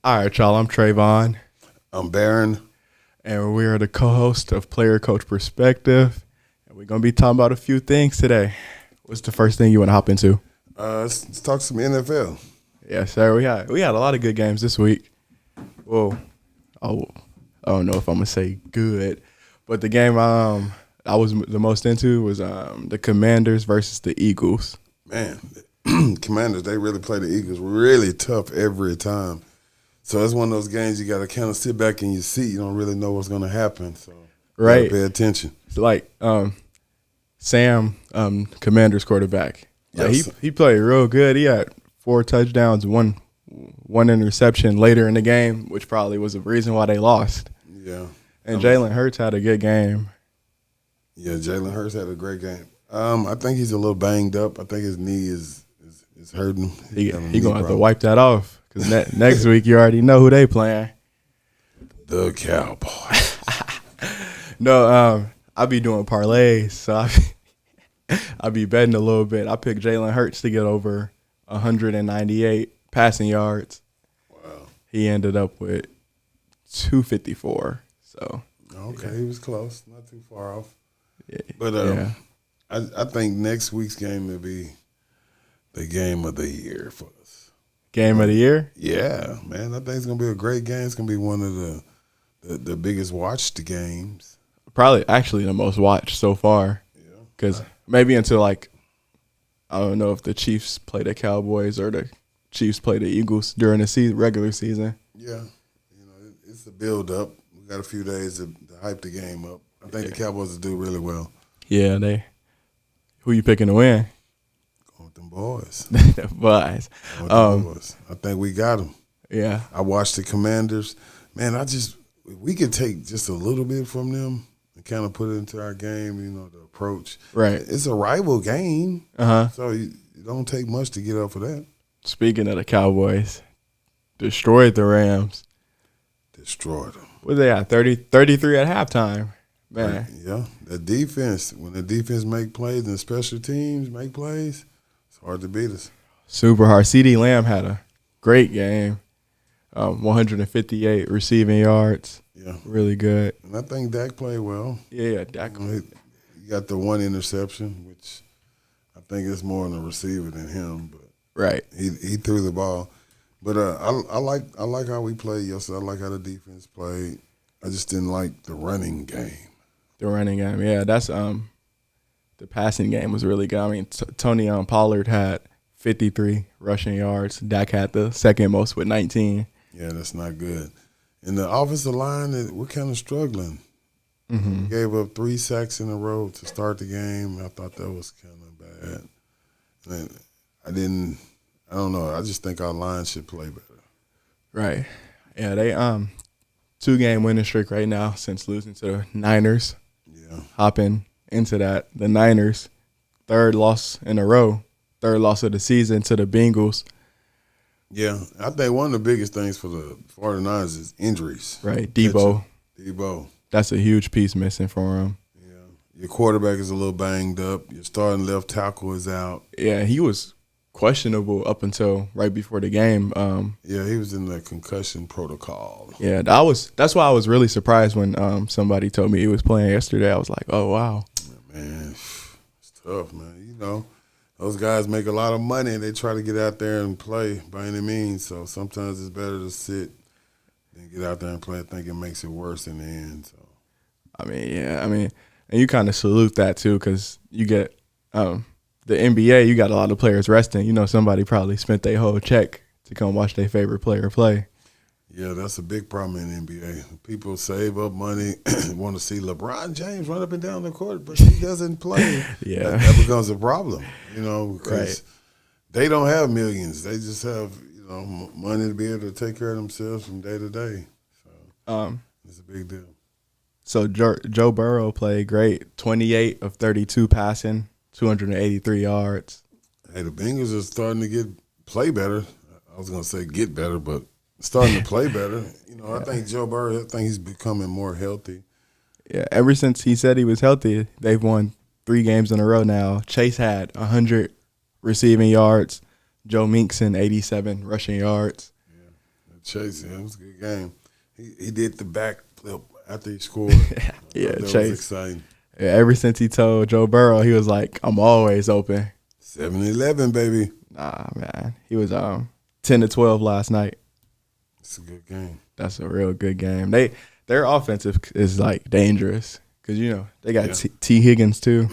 All right, y'all. I'm Trayvon, I'm Baron. and we are the co-host of Player Coach Perspective, and we're gonna be talking about a few things today. What's the first thing you want to hop into? Let's talk some NFL. Yes, sir. We had a lot of good games this week. Whoa, oh, I don't know if I'm gonna say good, but the game I was the most into was the Commanders versus the Eagles. Man, Commanders, they really play the Eagles really tough every time. So it's one of those games you got to kind of sit back in your seat. You don't really know what's going to happen. So you Right. gotta pay attention. It's like Sam, Commanders quarterback. Like, Yes. he played real good. He had 4 touchdowns, one interception later in the game, which probably was the reason why they lost. Yeah. And Jalen Hurts had a good game. Yeah, Jalen Hurts had a great game. I think he's a little banged up. I think his knee is hurting. He got a gonna knee have to problem. wipe that off because next week you already know who they playing. The Cowboys. No, I be doing parlays, so I be betting a little bit. I picked Jalen Hurts to get over 198 passing yards. Wow. He ended up with 254. So Okay, he was close. Not too far off. yeah, But yeah. I think next week's game will be the game of the year for us. Game of the year. Yeah, man, I think it's gonna be a great game. It's gonna be one of the biggest watched games. Probably actually the most watched so far. Yeah, Because maybe until like, I don't know if the Chiefs play the Cowboys or the Chiefs play the Eagles during the regular season. yeah. You know, it's a build up. We got a few days to hype the game up. I think the Cowboys will do really well. Yeah, who you picking to win? Going with them boys. The Buys. Going with them boys. I think we got them. Yeah, I watched the Commanders. Man, if we could take just a little bit from them and kind of put it into our game, you know, the approach. right. It's a rival game, Uh-huh. so you don't take much to get up for that. Speaking of the Cowboys, destroyed the Rams. Destroyed them. What they at, 33 at halftime? Man, Yeah, the defense, when the defense make plays and the special teams make plays, it's hard to beat us. super hard. CeeDee Lamb had a great game. 158 receiving yards. Yeah, Really good. and I think Dak played well. Yeah, Dak. You know, he got the one interception, which I think is more on the receiver than him, but Right. he threw the ball. But I like how we played yesterday. I like how the defense played. I just didn't like the running game. The running game. Yeah, that's the passing game was really good. I mean, Tony Pollard had 53 rushing yards. Dak had the second most with 19. Yeah, that's not good. And the offensive line, we're kind of struggling. Mm-hmm. We gave up 3 sacks in a row to start the game. I thought that was kind of bad. And I don't know. I just think our line should play better. Right. Yeah, they 2-game winning streak right now since losing to the Niners. Yeah. Hopping into that, the Niners, third loss in a row, third loss of the season to the Bengals. Yeah, I think one of the biggest things for the 49ers is injuries. Right, Debo. Debo. That's a huge piece missing for him. Yeah. Your quarterback is a little banged up. Your starting left tackle is out. Yeah, he was questionable up until right before the game. Yeah, he was in the concussion protocol. Yeah, that's why I was really surprised when somebody told me he was playing yesterday. I was like, oh wow. Man, it's tough, man. You know, those guys make a lot of money and they try to get out there and play by any means. So sometimes it's better to sit than get out there and play. I think it makes it worse in the end. So I mean, and you kind of salute that too, because you get the NBA. You got a lot of players resting. You know, somebody probably spent their whole check to come watch their favorite player play. yeah, that's a big problem in the NBA. People save up money, want to see LeBron James run up and down the court, but he doesn't play. Yeah. That becomes a problem, you know, because Right. they don't have millions. They just have, you know, money to be able to take care of themselves from day to day. So it's a big deal. So Joe Burrow played great. 28 of 32 passing, 283 yards. Hey, the Bengals are starting to play better. I was going to say get better, but starting to play better. You know, I think Joe Burrow, I think he's becoming more healthy. Yeah, ever since he said he was healthy, they've won 3 games in a row now. Chase had 100 receiving yards. Joe Mixon, 87 rushing yards. Chase, yeah, it was a good game. He did the back flip after he scored. Yeah, that Chase. was exciting. Yeah, ever since he told Joe Burrow, he was like, I'm always open. 7-11, baby. Nah, man. He was 10-12 last night. It's a good game. That's a real good game. Their offensive is like dangerous because they got T. Higgins too.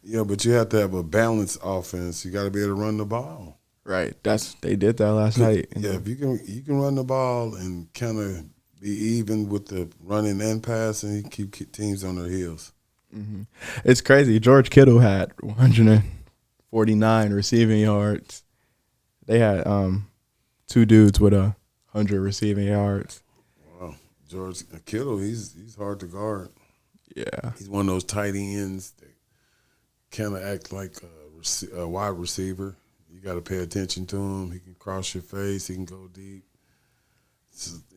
Yeah, but you have to have a balanced offense. You got to be able to run the ball. Right. They did that last night. Yeah, if you can run the ball and kind of be even with the running and passing, you keep teams on their heels. Mm-hmm. It's crazy. George Kittle had 149 receiving yards. They had two dudes with 100 receiving yards. Wow, George Kittle, he's hard to guard. Yeah, he's one of those tight ends that kind of act like a wide receiver. You got to pay attention to him. He can cross your face. He can go deep.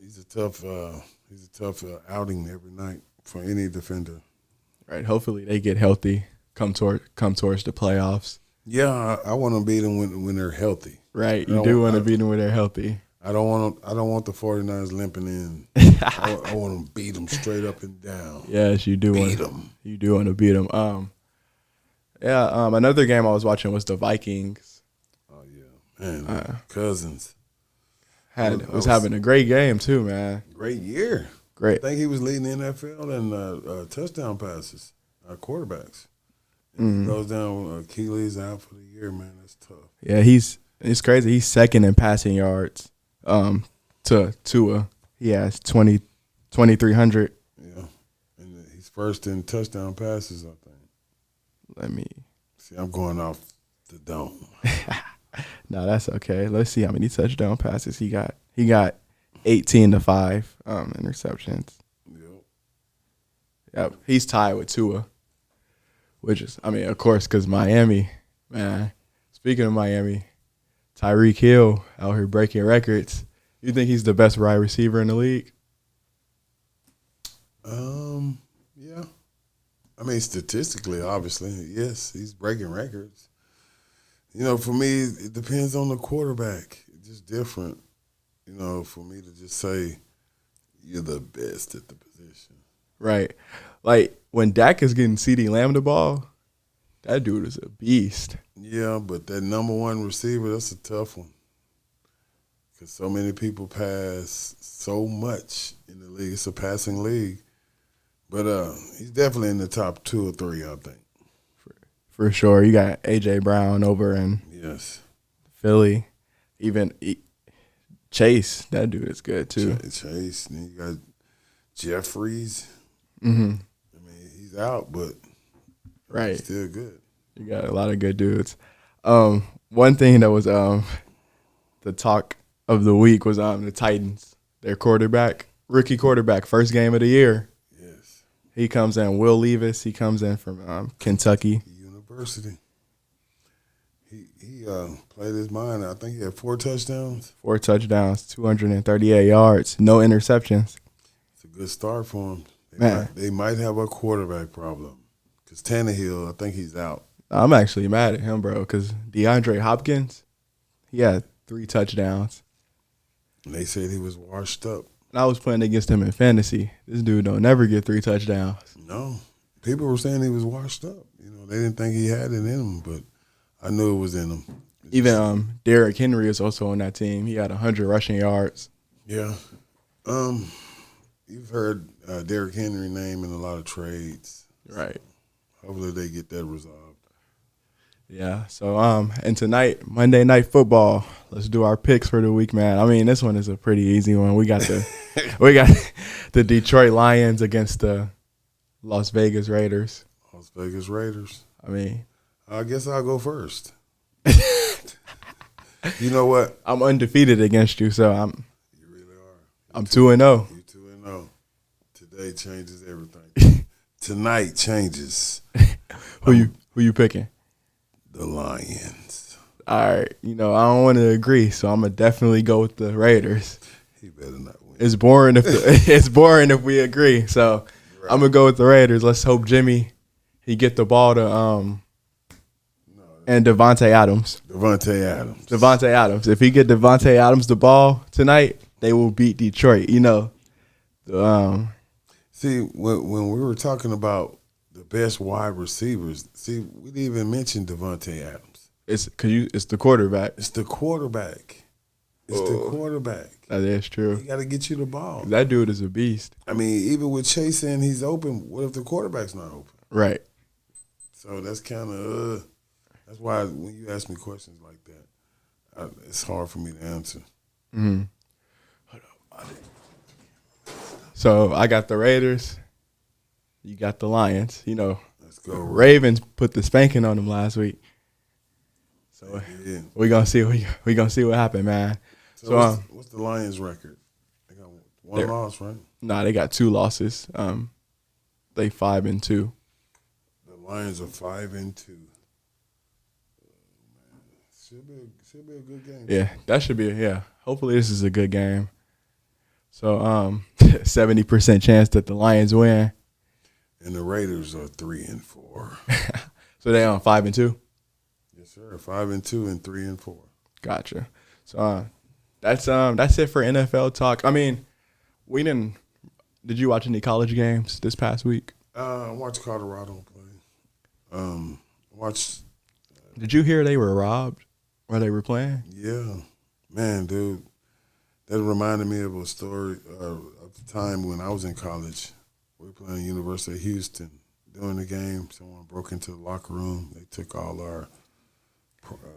He's a tough outing every night for any defender. Right. Hopefully they get healthy. Come towards the playoffs. Yeah, I want to beat them when they're healthy. Right. You do want to beat them when they're healthy. I don't want the 49ers limping in. I want to beat them straight up and down. Yes, you do beat them. You do want to beat them. Another game I was watching was the Vikings. Oh yeah, man, Cousins was having a great game too, man. Great year. Great. I think he was leading the NFL in touchdown passes, quarterbacks. He goes down. Achilles out for the year, man. That's tough. Yeah, it's crazy. He's second in passing yards to Tua. He has 2,300. Yeah, and he's first in touchdown passes, I think. Let me see. I'm going off the dome. No, that's okay. Let's see how many touchdown passes he got. He got 18-5 interceptions. Yep. He's tied with Tua, which is, of course, because Miami, man. Speaking of Miami, Tyreek Hill out here breaking records. You think he's the best wide receiver in the league? Yeah. Statistically, obviously, yes, he's breaking records. For me, it depends on the quarterback. It's just different. For me to just say you're the best at the position. Right. Like, when Dak is getting CeeDee Lamb the ball, that dude is a beast. Yeah, but that number one receiver, that's a tough one. Because so many people pass so much in the league. It's a passing league. But he's definitely in the top 2 or 3, I think. For sure. You got A.J. Brown over in Philly. Even Chase, that dude is good too. Chase, and you got Jeffries. Mm-hmm. He's out, but he's still good. You got a lot of good dudes. One thing that was the talk of the week was the Titans. Their rookie quarterback, first game of the year. Yes. He comes in, Will Levis. He comes in from Kentucky University. He played his mind. I think he had 4 touchdowns. 4 touchdowns, 238 yards, no interceptions. It's a good start for him. Man. They might have a quarterback problem because Tannehill, I think he's out. I'm actually mad at him, bro, because DeAndre Hopkins, he had 3 touchdowns. And they said he was washed up. And I was playing against him in fantasy. This dude don't never get 3 touchdowns. No. People were saying he was washed up. They didn't think he had it in him, but I knew it was in him. Even Derrick Henry is also on that team. He had 100 rushing yards. Yeah. You've heard Derrick Henry name in a lot of trades. Right. Hopefully they get that resolved. Yeah. So and tonight, Monday Night Football. Let's do our picks for the week, man. This one is a pretty easy one. We got the Detroit Lions against the Las Vegas Raiders. Las Vegas Raiders. I guess I'll go first. You know what? I'm undefeated against you, so You really are. I'm 2-0. You 2-0. Today changes everything. Tonight changes. Who you picking? The Lions. All right. I don't want to agree, so I'm gonna definitely go with the Raiders. He better not win. It's boring if we agree. So right. I'm gonna go with the Raiders. Let's hope Jimmy he get the ball to and Devontae Adams. If he get Devontae Adams the ball tonight, they will beat Detroit. You know, See, when we were talking about the best wide receivers, see, we didn't even mention Devontae Adams. it's the quarterback. It's the quarterback. It's the quarterback. That is true. He got to get you the ball. That dude is a beast. I mean, even with Chase saying he's open, what if the quarterback's not open? Right. So that's kind of that's why when you ask me questions like that, it's hard for me to answer. Mm-hmm. So I got the Raiders. You got the Lions. You know, Let's go. Ravens put the spanking on them last week. So Yeah. we gonna see what happened, man. So what's the Lions' record? They got one loss, right? Nah, they got 2 losses. They 5-2. The Lions are 5-2. Should be a good game. Yeah, that should be hopefully this is a good game. So 70% chance that the Lions win. And the Raiders are 3-4. So they on 5-2. Yes, sir. 5-2 and 3-4. Gotcha. So that's it for NFL talk. I mean, did you watch any college games this past week? I watched Colorado play. Watched. Did you hear they were robbed while they were playing? Yeah, man, dude. That reminded me of a story of the time when I was in college. We were playing University of Houston. During the game, someone broke into the locker room. They took all our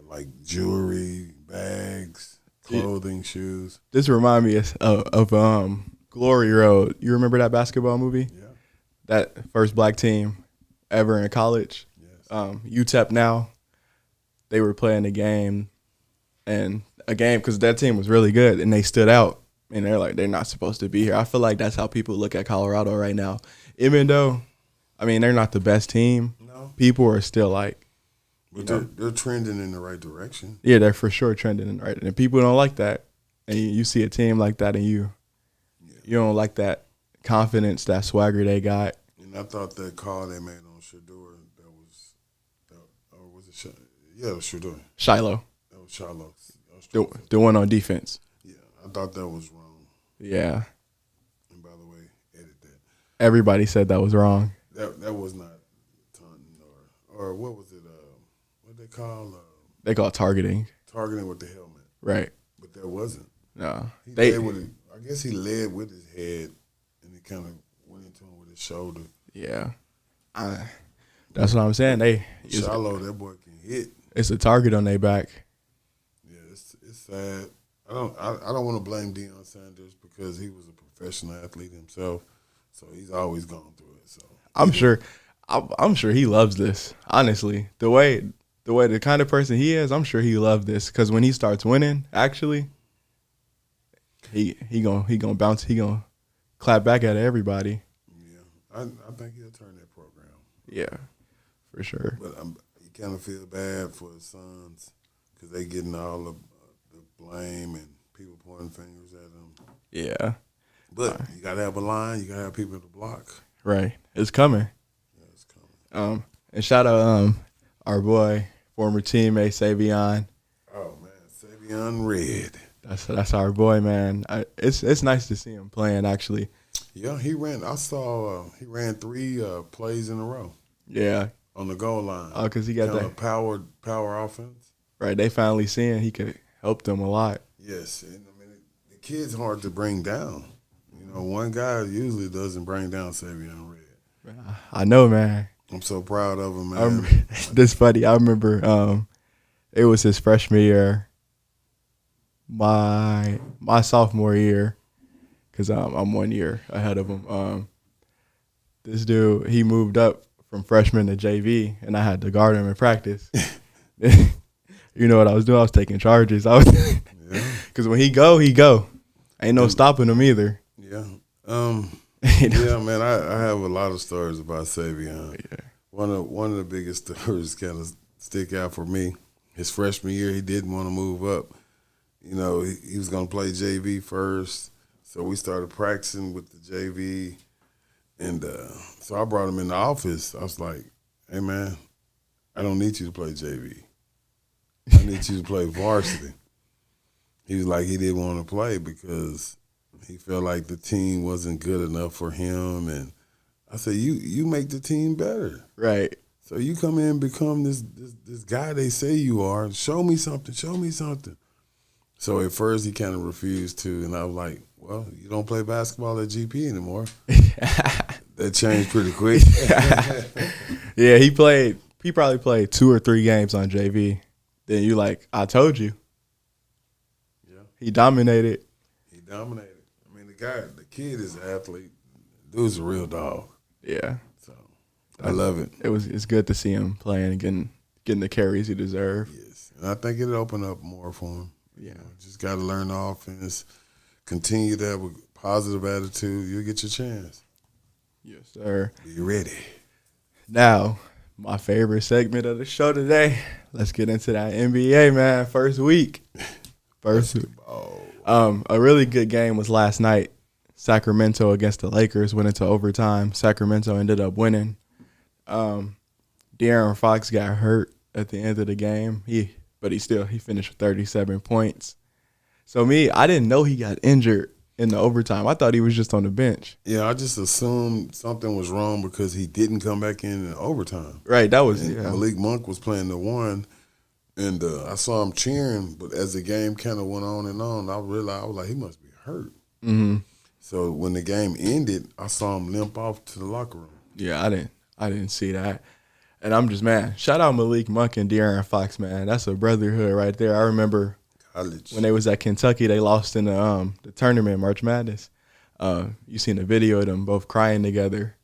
like jewelry, bags, clothing, shoes. This remind me of Glory Road. You remember that basketball movie? Yeah. That first black team ever in college. Yes. UTEP now. They were playing a game because that team was really good and they stood out. And they're like, they're not supposed to be here. I feel like that's how people look at Colorado right now. Even though, I mean, they're not the best team. No. People are still like, But they're trending in the right direction. yeah, they're for sure trending in the right. And people don't like that. And you see a team like that and you don't like that confidence, that swagger they got. And I thought that call they made on Shador, was it Shador? Yeah, it was Shador. Shiloh. That was Shiloh. The one on defense. Yeah, I thought that was wrong. Yeah. And by the way, edit that. Everybody said that was wrong. That was not taunting or what was it? What they call They call it targeting. targeting with the helmet. Right. But that wasn't. No. I guess he led with his head, and he kind of went into him with his shoulder. Yeah. That's what I'm saying. Shiloh, that boy can hit. It's a target on their back. Yeah, it's sad. I don't want to blame Deion Sanders because he was a professional athlete himself, so he's always gone through it. So I'm sure he loves this. Honestly, the kind of person he is, I'm sure he loves this because when he starts winning, actually, he gonna bounce. He gonna clap back at everybody. Yeah, I think he'll turn that program. Yeah, for sure. But you kind of feel bad for his sons because they getting all the blame and people pointing fingers at him. Yeah. But you got to have a line. You got to have people to block. Right. It's coming. Yeah, it's coming. And shout out our boy, former teammate Savion. Oh, man. Savion Red. That's our boy, man. It's nice to see him playing, actually. Yeah, he ran. I saw he ran 3 plays in a row. Yeah. On the goal line. Oh, because he got that power offense. Right. They finally seeing he could help them a lot. Yes. And, I mean, the kid's hard to bring down. You know, one guy usually doesn't bring down Savion Red. I know, man. I'm so proud of him, man. This funny. I remember it was his freshman year, my sophomore year, because I'm 1 year ahead of him. This dude, he moved up from freshman to JV, and I had to guard him in practice. You know what I was doing? I was taking charges. Because when he go. Ain't no stopping him either. Yeah. Yeah, man, I have a lot of stories about Savion. Yeah. One of the biggest stories kind of stick out for me. His freshman year, he didn't want to move up. You know, he was going to play JV first, so we started practicing with the JV. And so I brought him in the office. I was like, hey, man, I don't need you to play JV. I need you to play varsity. he was like he didn't want to play because he felt like the team wasn't good enough for him. And I said, you make the team better. Right. So you come in and become this guy they say you are. Show me something. Show me something. So at first he kind of refused to, and I was like, well, you don't play basketball at GP anymore. That changed pretty quick. Yeah, he probably played 2 or 3 games on JV. Then you like, I told you. Yeah. He dominated. He dominated. I mean, the kid is an athlete. Dude's a real dog. Yeah. So I love it. It's good to see him playing and getting the carries he deserves. Yes. And I think it'll open up more for him. Yeah. You know, just got to learn the offense, continue to have a positive attitude. You'll get your chance. Yes, sir. Be ready. Now, my favorite segment of the show today. Let's get into that NBA, man. First week. A really good game was last night. Sacramento against the Lakers went into overtime. Sacramento ended up winning. De'Aaron Fox got hurt at the end of the game. He finished with 37 points. So I didn't know he got injured in the overtime. I thought he was just on the bench. Yeah, I just assumed something was wrong because he didn't come back in overtime. Right, that was Malik Monk was playing the 1, and I saw him cheering. But as the game kind of went on and on, I realized I was like, he must be hurt. Mm-hmm. So when the game ended, I saw him limp off to the locker room. Yeah, I didn't see that. And I'm just, man, shout out Malik Monk and De'Aaron Fox, man. That's a brotherhood right there. I remember College. when they was at Kentucky, they lost in the tournament, March Madness. You seen the video of them both crying together.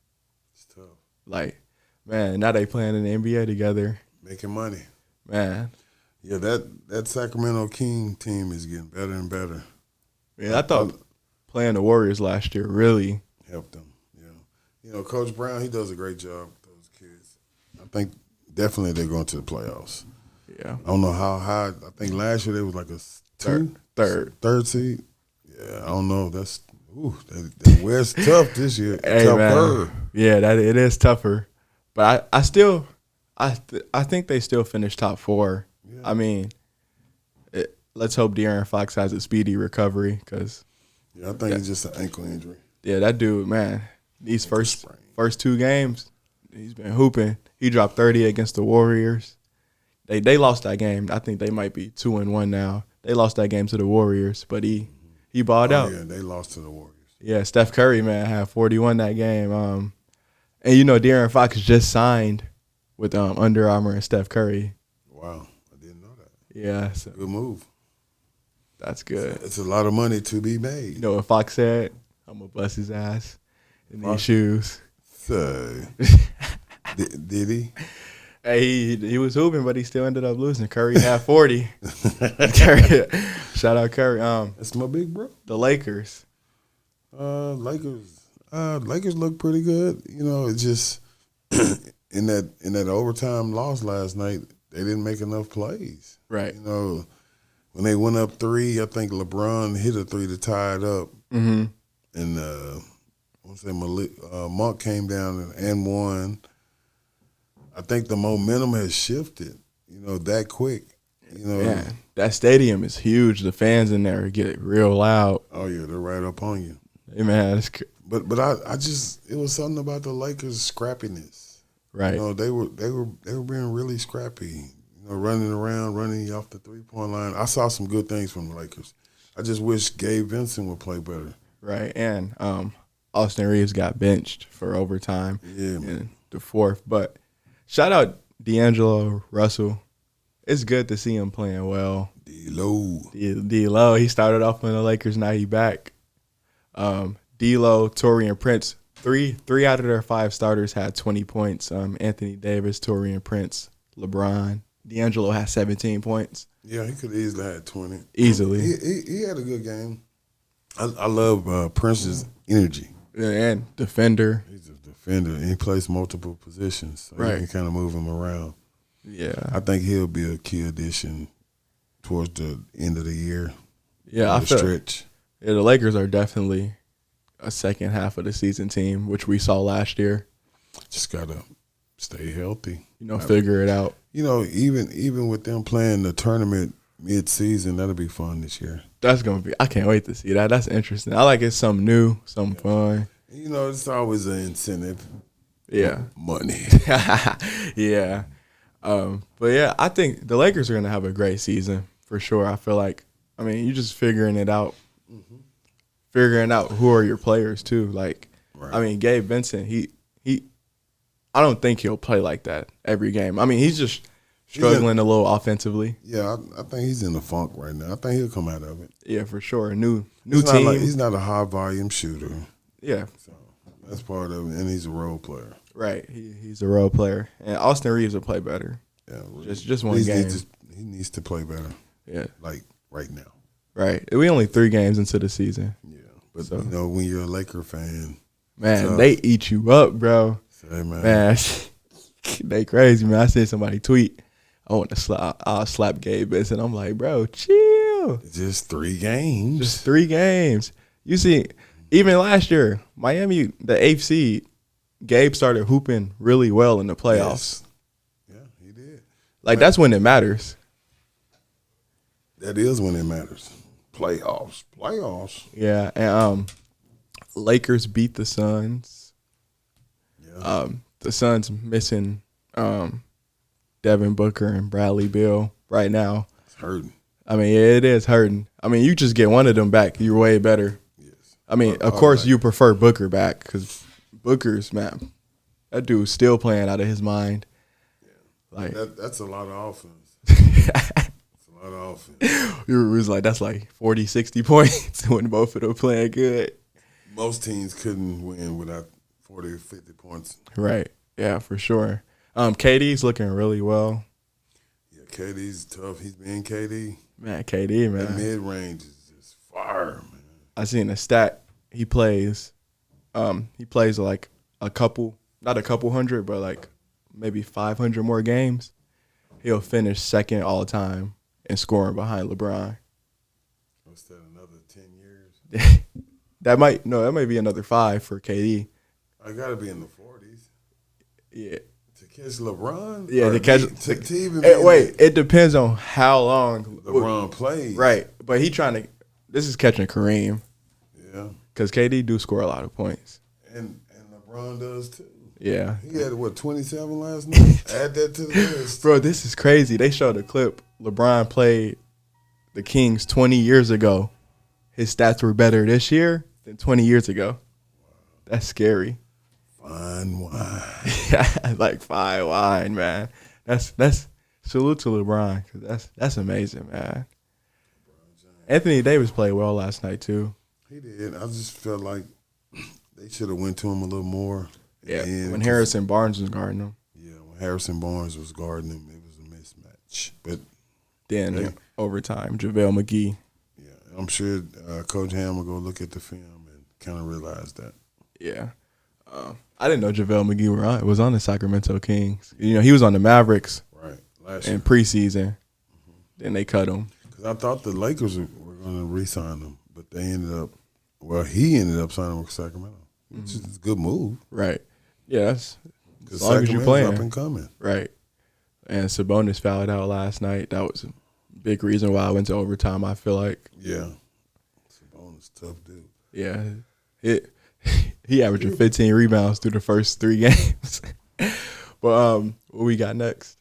It's tough. Like, man, now they playing in the NBA together. Making money. Man. Yeah, that Sacramento King team is getting better and better. Yeah, I thought playing the Warriors last year really helped them. Yeah. You know, Coach Brown, he does a great job with those kids. I think definitely they're going to the playoffs. Yeah. I don't know how high. I think last year they was like a third seed. Yeah, I don't know. That's the West tough this year. Hey, tougher. Man. Yeah, it is tougher. But I think they still finish top 4. Yeah. I mean, let's hope De'Aaron Fox has a speedy recovery because I think it's just an ankle injury. Yeah, that dude, man, these first 2 games, he's been hooping. He dropped 30 against the Warriors. They lost that game. I think they might be 2-1 now. They lost that game to the Warriors, but he balled out. Yeah, they lost to the Warriors. Yeah, Steph Curry, man, had 41 that game. And you know, De'Aaron Fox just signed with Under Armour and Steph Curry. Wow, I didn't know that. Yeah, so good move. That's good. It's a lot of money to be made. You know what Fox said? I'm gonna bust his ass in these shoes. So, did he? Hey, he was hooping, but he still ended up losing. Curry had 40. Shout out Curry. That's my big bro. The Lakers. Lakers look pretty good. You know, it's just in that overtime loss last night, they didn't make enough plays. Right. You know, when they went up 3, I think LeBron hit a 3 to tie it up. Mm-hmm. And Monk came down and won. I think the momentum has shifted, you know, that quick. You know, yeah, that stadium is huge. The fans in there get real loud. Oh yeah, they're right up on you. Hey man, but I just it was something about the Lakers' scrappiness. Right. You know, they were being really scrappy. You know, running around, running off the 3-point line. I saw some good things from the Lakers. I just wish Gabe Vincent would play better. Right, and Austin Reeves got benched for overtime in the 4th. But shout out D'Angelo Russell. It's good to see him playing well. D-Lo. He started off on the Lakers, now he back. D-Lo, Taurean Prince, three out of their 5 starters had 20 points. Anthony Davis, Taurean Prince, LeBron. D'Angelo had 17 points. Yeah, he could easily have 20. Easily. He had a good game. I love Prince's energy. Yeah, and defender. He's a defender, and he plays multiple positions, so you can kind of move him around. Yeah. I think he'll be a key addition towards the end of the year. Yeah, I feel stretch. Yeah, the Lakers are definitely a second half of the season team, which we saw last year. Just got to stay healthy. You know, figure it out. You know, even with them playing the tournament mid-season. That'll be fun this year. That's gonna be. I can't wait to see that. That's interesting. I like it. Something new, something fun. You know, it's always an incentive. Yeah, Money. yeah. But yeah, I think the Lakers are gonna have a great season for sure. I feel like. I mean, you just figuring it out, figuring out who are your players too. Like, Right. I mean, Gabe Vincent. He. I don't think he'll play like that every game. I mean, he's just struggling a little offensively. Yeah, I think he's in the funk right now. I think he'll come out of it. Yeah, for sure. New He's team. he's not a high-volume shooter. Yeah, So that's part of it, and he's a role player. right. He's a role player, and Austin Reeves will play better. Yeah, Just one game. He needs to play better, Yeah, like right now. right. We only 3 games into the season. Yeah, but So- you know, when you're a Laker fan, Man, tough. they eat you up, bro. say, man, Man, they crazy, man. I seen somebody tweet, I want to slap Gabe Vincent. I'm like, bro, chill. just 3 games. Just 3 games. You see, even last year, Miami, the 8th seed, Gabe started hooping really well in the playoffs. Yes. Yeah, he did. Like, that's when it matters. That is when it matters. Playoffs. Yeah, and Lakers beat the Suns. Yeah. The Suns missing Devin Booker and Bradley Beal right now. It's hurting. I mean, it is hurting. I mean, you just get one of them back, you're way better. Yes. I mean, of course, you prefer Booker back because Booker's, man, that dude's still playing out of his mind. Like, That's a lot of offense. It's a lot of offense. it was like, that's like 40, 60 points when both of them playing good. Most teams couldn't win without 40 or 50 points. Right. Yeah, for sure. KD's looking really well. Yeah, KD's tough. He's being KD. Man, KD, That man. mid-range is just fire, man. I seen a stat. He plays like a couple, not a couple hundred, but like maybe 500 more games. He'll finish second all time in scoring behind LeBron. What's that, another 10 years? That might be another 5 for KD. I got to be in the 40s. Yeah. To catch LeBron? Yeah, Or to catch. to even be Wait, it depends on how long LeBron plays. Right, but he trying to. This is catching Kareem Yeah. because KD do score a lot of points. And LeBron does too. Yeah, He had, 27 last night? Add that to the list. bro, this is crazy. They showed a clip. LeBron played the Kings 20 years ago. His stats were better this year than 20 years ago. That's scary. Fine wine. Yeah, like fine wine, man. That's salute to LeBron because that's amazing, man. Anthony Davis played well last night too. He did. I just felt like they should have went to him a little more. Yeah, And when Harrison Barnes was guarding him, Yeah, when Harrison Barnes was guarding him, it was a mismatch. But then Yeah. overtime, JaVale McGee. yeah, I'm sure Coach Ham will go look at the film and kind of realize that. Yeah. I didn't know JaVale McGee was on the Sacramento Kings. You know, he was on the Mavericks Right. Last in year. preseason. Then they cut him. Because I thought the Lakers were going to re-sign him, but they ended up, he ended up signing with Sacramento, which is a good move. Right. Yeah, that's Because as long as you're Sacramento's playing. up and coming. Right. And Sabonis fouled out last night. That was a big reason why I went to overtime, I feel like. Yeah. Sabonis, tough dude. Yeah. He averaging 15 rebounds through the first 3 games. But what we got next?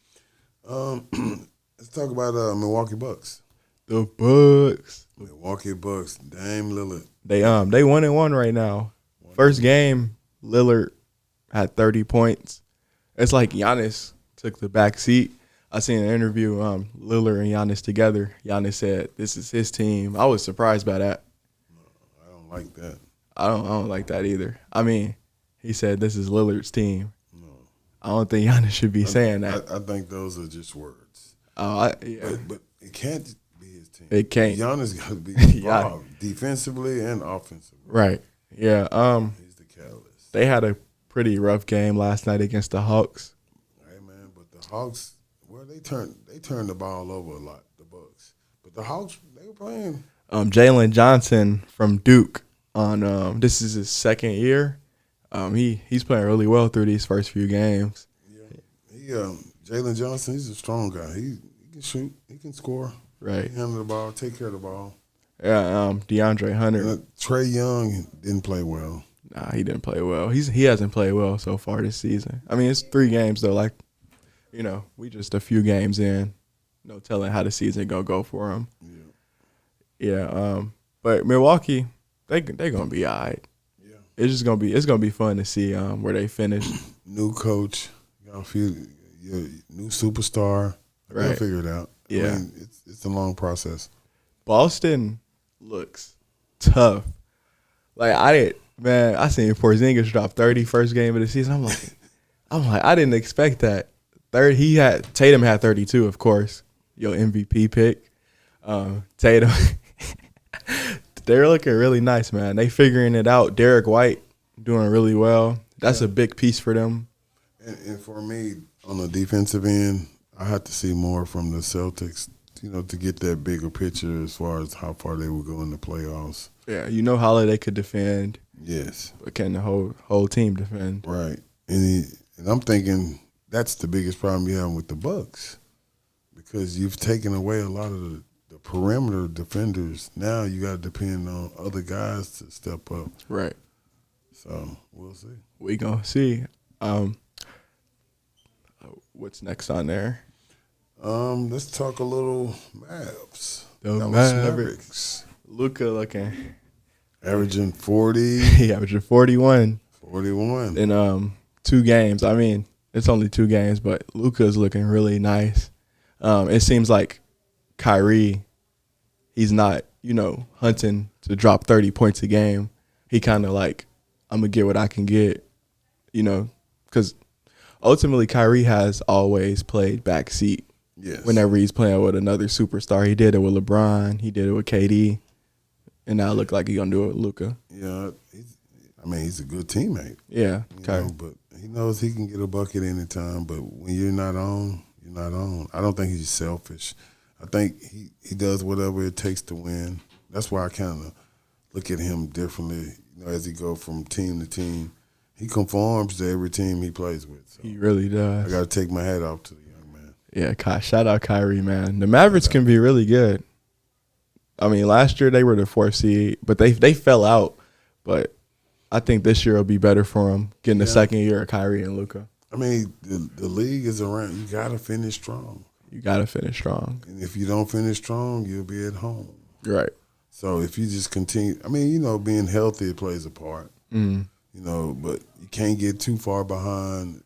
Let's talk about Milwaukee Bucks. The Bucks. Milwaukee Bucks, Dame Lillard. They 1-1 right now. First game, Lillard had 30 points. It's like Giannis took the back seat. I seen an interview, Lillard and Giannis together. Giannis said this is his team. I was surprised by that. I don't like that. I don't like that either. I mean, he said this is Lillard's team. No. I don't think Giannis should be saying that. I think those are just words. Yeah. But it can't be his team. It can't. Giannis got to be Yeah. involved defensively and offensively. Right. Yeah. He's the catalyst. They had a pretty rough game last night against the Hawks. Hey man, but the Hawks, well, they turned the ball over a lot. The Bucks, but the Hawks, they were playing. Jalen Johnson from Duke on this is his second year. He's playing really well through these first few games. Yeah, Jalen Johnson, he's a strong guy. He can shoot, he can score. Right. Handle the ball, take care of the ball. Yeah. DeAndre Hunter. Trae Young didn't play well. Nah, he didn't play well. He hasn't played well so far this season. I mean, it's 3 games though. Like, we just a few games in. No telling how the season gonna go for him. Yeah. But Milwaukee, they gonna be all right. Yeah. It's gonna be fun to see where they finish. New coach, got a few new superstar. They'll Right. figure it out. Yeah. I mean, it's a long process. Boston looks tough. Like I seen Porzingis drop 30 first game of the season. I'm like, I didn't expect that. Tatum had 32, of course. Your MVP pick. Tatum. They're looking really nice, man. They figuring it out. Derek White doing really well. That's a big piece for them. And for me, on the defensive end, I had to see more from the Celtics, to get that bigger picture as far as how far they would go in the playoffs. Yeah, Holiday could defend. Yes. But can the whole team defend? Right. And I'm thinking that's the biggest problem you have with the Bucks, because you've taken away a lot of the perimeter defenders. Now you got to depend on other guys to step up. Right. So we'll see. We gonna see. What's next on there? Let's talk a little Mavs. The Dallas Mavericks. Luka looking. Averaging 40. He averaging 41 in 2 games. I mean, it's only 2 games, but Luka's looking really nice. It seems like Kyrie, he's not, hunting to drop 30 points a game. He kind of like, I'm going to get what I can get, because ultimately Kyrie has always played backseat. Yes. Whenever he's playing with another superstar. He did it with LeBron. He did it with KD. And now it look like he's going to do it with Luka. Yeah, he's a good teammate. Yeah. Okay. But he knows he can get a bucket anytime. But when you're not on, you're not on. I don't think he's selfish. I think he does whatever it takes to win. That's why I kind of look at him differently. As he go from team to team, he conforms to every team he plays with. So He really does. I got to take my hat off to the young man. Yeah, shout out Kyrie, man. The Mavericks can be really good. I mean, last year they were the 4th seed, but they fell out. But I think this year will be better for them, getting the second year of Kyrie and Luka. I mean, the league is around. You got to finish strong. You got to finish strong. And if you don't finish strong, you'll be at home. Right. So if you just continue, being healthy plays a part. Mm. But you can't get too far behind.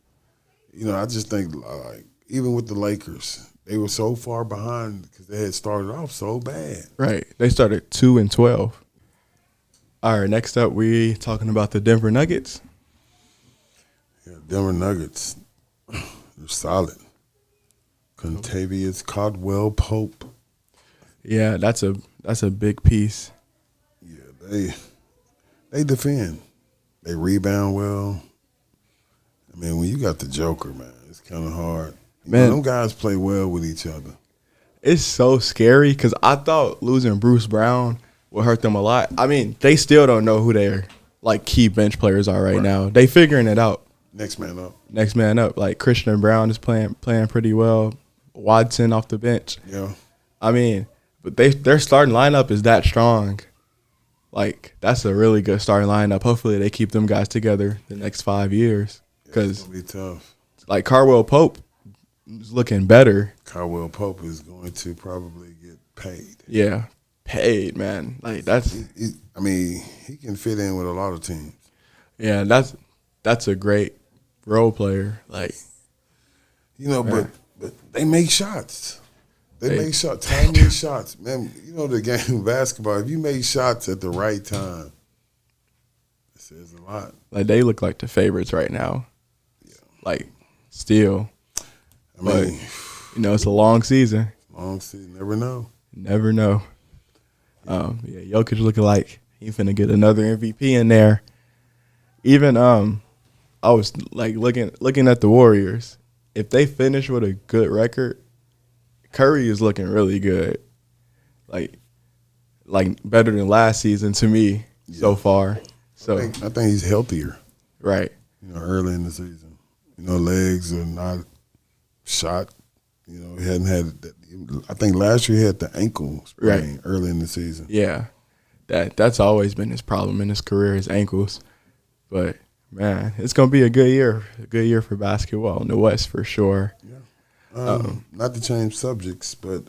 I just think, like, even with the Lakers, they were so far behind because they had started off so bad. Right. They started 2-12. All right, next up, we talking about the Denver Nuggets. Yeah, Denver Nuggets, they're solid. Contavious Caldwell Pope. Yeah, that's a big piece. Yeah, they defend. They rebound well. I mean, when you got the Joker, man, it's kind of hard. Man, them guys play well with each other. It's so scary because I thought losing Bruce Brown would hurt them a lot. I mean, they still don't know who their key bench players are right now. They figuring it out. Next man up. Like Christian Brown is playing pretty well. Watson off the bench. Yeah. I mean, but their starting lineup is that strong. Like, that's a really good starting lineup. Hopefully they keep them guys together the next 5 years. Because it's going to be tough. Like Caldwell Pope is looking better. Caldwell Pope is going to probably get paid. Yeah, paid, man. Like, that's. He can fit in with a lot of teams. Yeah, that's a great role player. Like, but they make shots. They make shots, timely shots. Man, the game of basketball, if you make shots at the right time, it says a lot. Like, they look like the favorites right now. Yeah. Like, still. But it's a long season. Long season. Never know. Never know. Jokic looking like he finna get another MVP in there. Even I was like looking at the Warriors. If they finish with a good record, Curry is looking really good. Like better than last season to me so far. So I think he's healthier. Right. Early in the season. Legs are not shot You know, he hadn't had that. I think last year he had the ankle sprain early in the season. Yeah, that's always been his problem in his career, his ankles. But man, it's gonna be a good year for basketball in the West for sure. Yeah. Not to change subjects, but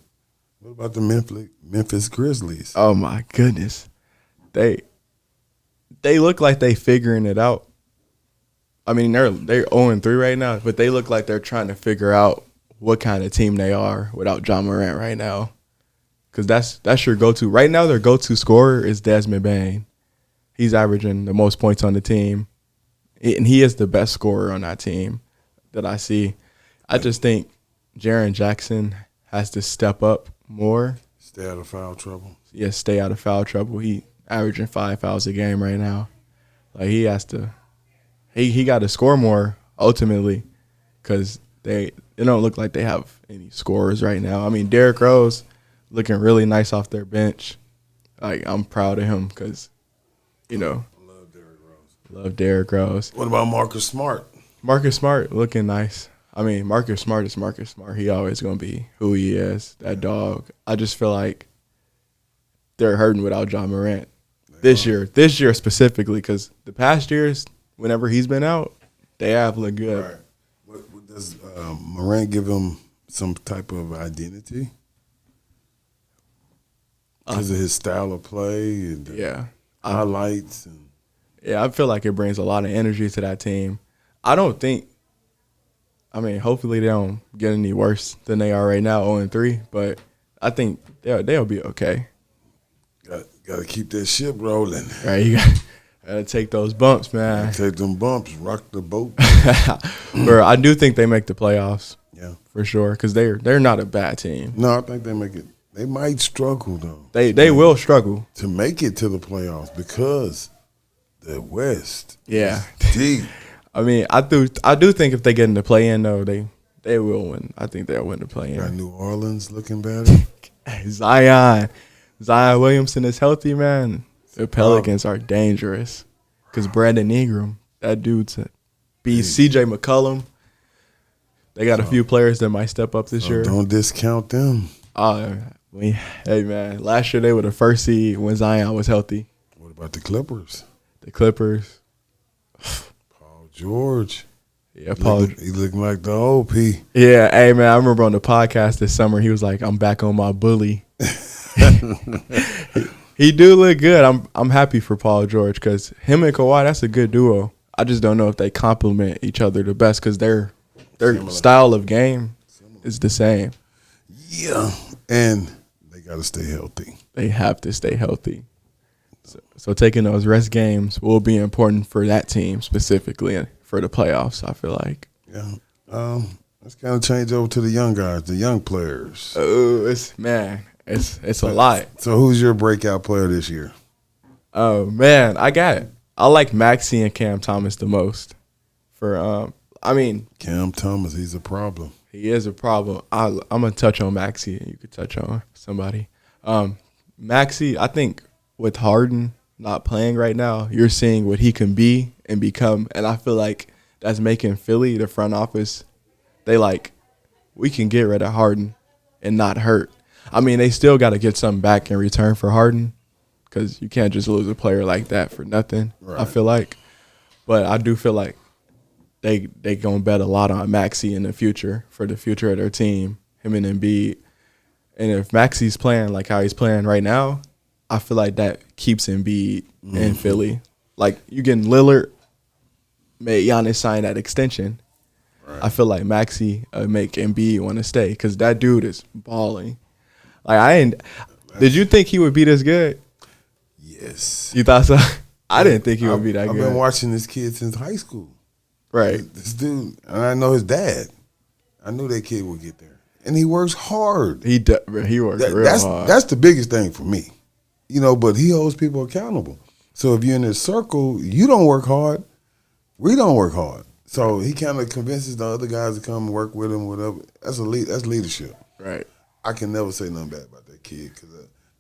what about the Memphis Grizzlies? Oh my goodness, they look like they figuring it out. I mean, they're 0-3 right now, but they look like they're trying to figure out what kind of team they are without Ja Morant right now. Because that's your go-to. Right now, their go-to scorer is Desmond Bane. He's averaging the most points on the team, and he is the best scorer on that team that I see. I just think Jaren Jackson has to step up more. Stay out of foul trouble. Yeah, stay out of foul trouble. He averaging 5 fouls a game right now. Like, he has to – he got to score more ultimately because they don't look like they have any scorers right now. I mean, Derrick Rose looking really nice off their bench. Like, I'm proud of him because, you know. Love Derrick Rose. Love Derrick Rose. What about Marcus Smart? Marcus Smart looking nice. I mean, Marcus Smart is Marcus Smart. He always going to be who he is, that dog. I just feel like they're hurting without Ja Morant this year specifically, because the past years, whenever he's been out, they have looked good. Right. What does Morant give him some type of identity? Because of his style of play and highlights. I feel like it brings a lot of energy to that team. I don't think – I mean, hopefully they don't get any worse than they are right now, 0-3, but I think they'll be okay. Got to keep that ship rolling. Right, you got to take those bumps, man. Take them bumps, rock the boat. Bro, I do think they make the playoffs. Yeah. For sure, because they're not a bad team. No, I think they make it. They might struggle, though. They will struggle. To make it to the playoffs because the West is deep. I mean, I do think if they get in the play-in, though, they will win. I think they'll win the play-in. Got New Orleans looking better. Zion Williamson is healthy, man. The Pelicans are dangerous because Brandon Ingram, that dude's beat C.J. McCollum. They got a few players that might step up this year. Don't discount them. Hey, man, last year they were the first seed when Zion was healthy. What about the Clippers? The Clippers. George. Yeah, Paul. He looking like the old P. Yeah, hey, man, I remember on the podcast this summer, he was like, I'm back on my bully. He do look good. I'm happy for Paul George because him and Kawhi, that's a good duo. I just don't know if they complement each other the best because their style of game is the same. Yeah, and they got to stay healthy. They have to stay healthy. So taking those rest games will be important for that team specifically for the playoffs, I feel like. Yeah. Let's kind of change over to the young guys, the young players. Oh, it's a lot. So who's your breakout player this year? Oh, man, I like Maxey and Cam Thomas the most. Cam Thomas, he's a problem. He is a problem. I'm going to touch on Maxey, and you could touch on somebody. Maxey, I think with Harden not playing right now, you're seeing what he can be and become, and I feel like that's making Philly, the front office, we can get rid of Harden and not hurt. I mean, they still got to get something back in return for Harden because you can't just lose a player like that for nothing, right. I feel like. But I do feel like they going to bet a lot on Maxey in the future for the future of their team, him and Embiid. And if Maxey's playing like how he's playing right now, I feel like that keeps Embiid in Philly. Like, you getting Lillard, made Giannis sign that extension. Right. I feel like Maxey make Embiid want to stay because that dude is balling. Like, did you think he would be this good? Yes. You thought so? I didn't think he would be that good. I've been watching this kid since high school. Right. This dude, and I know his dad. I knew that kid would get there. And he works hard. He works real hard. That's the biggest thing for me. But he holds people accountable. So if you're in his circle, you don't work hard. We don't work hard. So he kind of convinces the other guys to come and work with him, whatever. That's leadership. Right. I can never say nothing bad about that kid because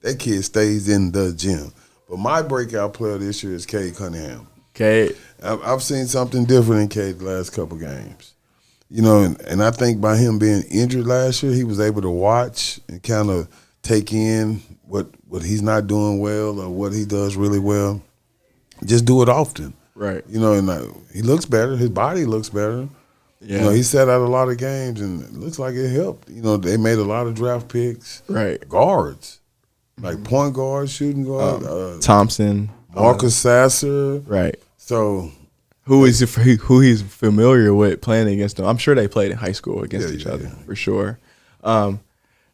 that kid stays in the gym. But my breakout player this year is Cade Cunningham. Cade. I've seen something different in Cade the last couple games. You know, and I think by him being injured last year, he was able to watch and kind of take in what he's not doing well or what he does really well. Just do it often. Right. You know, and he looks better. His body looks better. Yeah. You know, he sat out a lot of games, and it looks like it helped. You know, they made a lot of draft picks. Right. Guards, like point guards, shooting guards. Thompson. Marcus Sasser. Right. So who he's familiar with playing against them. I'm sure they played in high school against each other for sure. Jalen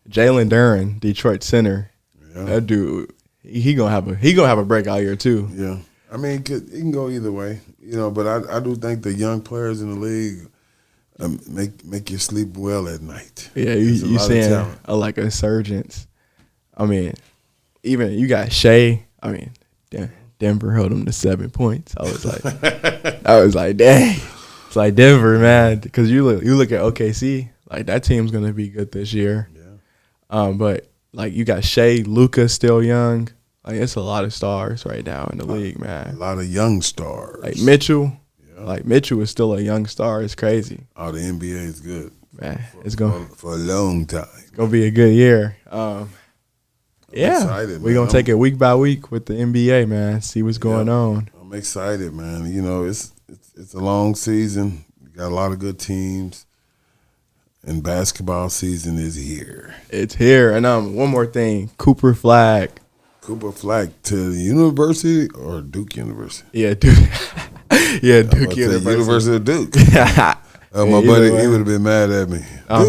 Duren, Detroit center. Yeah. That dude, he gonna have a breakout year too. Yeah, I mean, it can go either way, you know. But I do think the young players in the league make you sleep well at night. Yeah, you saying like a insurgents. I mean, even you got Shea. I mean, Denver held him to 7 points. I was like, dang. It's like Denver, man, because you look at OKC, like that team's gonna be good this year. Yeah. But like you got Shea, Luka still young. Like it's a lot of stars right now in the league, man. A lot of young stars. Like Mitchell. Yeah. Like Mitchell is still a young star. It's crazy. Oh, the NBA is good. Man, it's going for a long time. It's gonna be a good year. Yeah, excited, we're gonna take it week by week with the NBA, man. See what's going on. I'm excited, man. You know, it's a long season. We got a lot of good teams, and basketball season is here. It's here, and one more thing, Cooper Flag. Cooper Flag to the University or Duke University? Yeah, Duke. Yeah, Duke University. University of Duke. My buddy, he would have been mad at me. Dude, how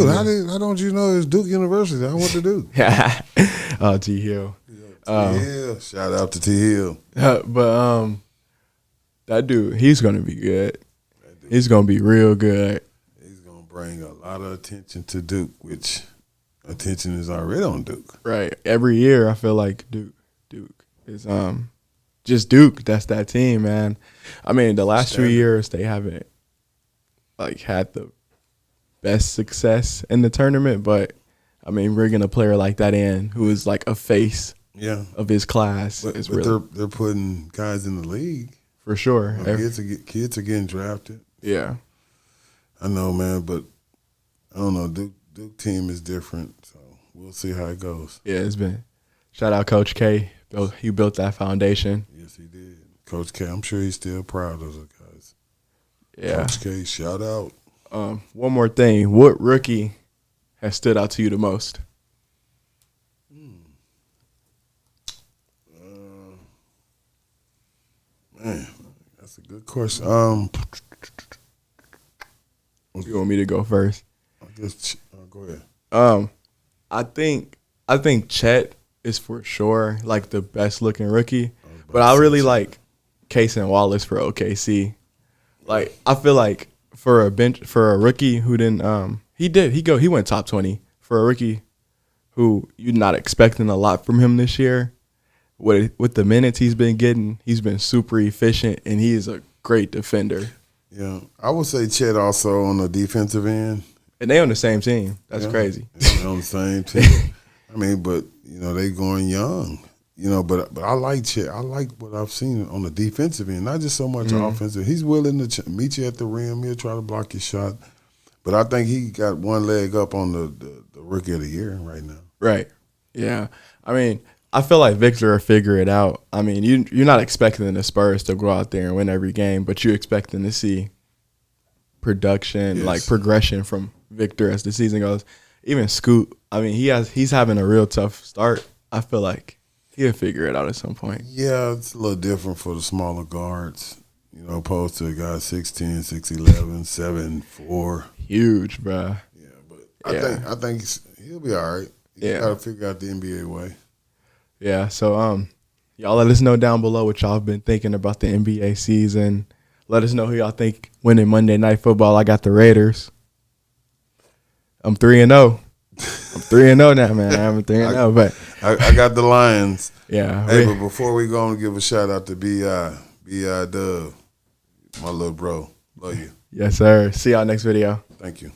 don't you know it's Duke University? I went to Duke. Oh, T Hill. T Hill. Shout out to T Hill. But that dude, he's gonna be good. He's gonna be real good. He's gonna bring a lot of attention to Duke, which attention is already on Duke. Right. Every year, I feel like Duke is just Duke. That's that team, man. I mean, the last 2 years they haven't like had the best success in the tournament, but I mean, bringing a player like that in who is like a face of his class is really they're putting guys in the league for sure. You know, kids are getting drafted. Yeah, I know, man, but I don't know. Duke team is different, so we'll see how it goes. Yeah, it's been. Shout out Coach K. He built that foundation. Yes, he did. Coach K. I'm sure he's still proud of the guys. Yeah, Coach K. Shout out. One more thing. What rookie has stood out to you the most? Man, that's a good question. You want me to go first? I guess go ahead. I think Chet is for sure like the best looking rookie, but I really like Cason Wallace for OKC. Like I feel like for a rookie who didn't he went top 20 for a rookie who you're not expecting a lot from him this year. With the minutes he's been getting, he's been super efficient and he is a great defender. Yeah, I would say Chet also on the defensive end. And they on the same team. That's crazy. They on the same team. I mean, but you know they going young. You know, but I like Chet. I like what I've seen on the defensive end, not just so much offensive. He's willing to meet you at the rim. He'll try to block your shot. But I think he got one leg up on the rookie of the year right now. Right. Yeah. I mean, I feel like Victor will figure it out. I mean, you're not expecting the Spurs to go out there and win every game, but you're expecting to see production, like progression from Victor as the season goes. Even Scoot, I mean, he's having a real tough start. I feel like he'll figure it out at some point. Yeah, it's a little different for the smaller guards, you know, opposed to a guy 6'10", 6'11", 7'4". Huge, bro. Yeah, but I think he'll be all right. He's got to figure out the NBA way. Yeah, so y'all let us know down below what y'all been thinking about the NBA season. Let us know who y'all think winning Monday Night Football. I got the Raiders. I'm 3-0. I'm 3-0 now, man. I'm 3-0, but I got the Lions. Yeah. Hey, but before we go, I'm gonna give a shout out to B.I. Dub, my little bro. Love you. Yes, sir. See y'all next video. Thank you.